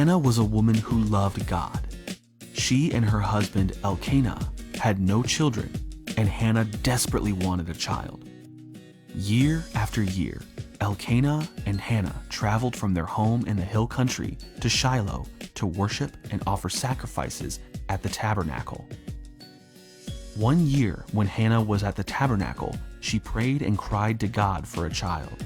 Hannah was a woman who loved God. She and her husband Elkanah had no children, and Hannah desperately wanted a child. Year after year, Elkanah and Hannah traveled from their home in the hill country to Shiloh to worship and offer sacrifices at the tabernacle. One year, when Hannah was at the tabernacle, she prayed and cried to God for a child.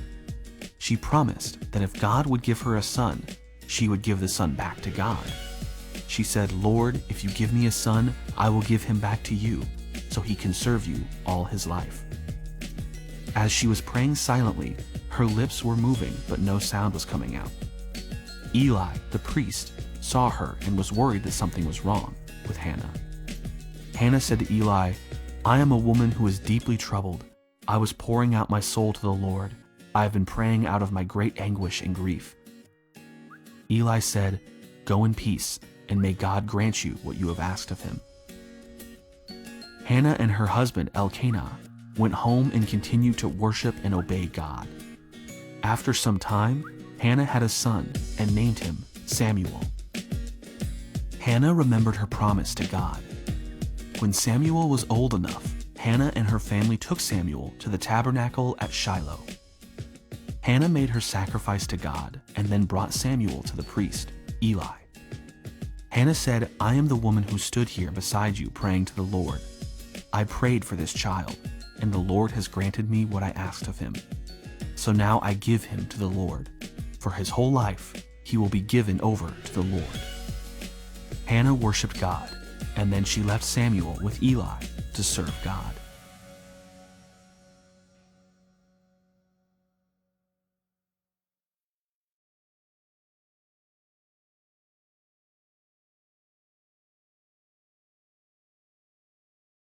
She promised that if God would give her a son, she would give the son back to God. She said, "Lord, if you give me a son, I will give him back to you, so he can serve you all his life." As she was praying silently, her lips were moving, but no sound was coming out. Eli, the priest, saw her and was worried that something was wrong with Hannah. Hannah said to Eli, "I am a woman who is deeply troubled. I was pouring out my soul to the Lord. I have been praying out of my great anguish and grief." Eli said, "Go in peace, and may God grant you what you have asked of him." Hannah and her husband Elkanah went home and continued to worship and obey God. After some time, Hannah had a son and named him Samuel. Hannah remembered her promise to God. When Samuel was old enough, Hannah and her family took Samuel to the tabernacle at Shiloh. Hannah made her sacrifice to God and then brought Samuel to the priest, Eli. Hannah said, "I am the woman who stood here beside you praying to the Lord. I prayed for this child, and the Lord has granted me what I asked of him. So now I give him to the Lord. For his whole life, he will be given over to the Lord." Hannah worshiped God, and then she left Samuel with Eli to serve God.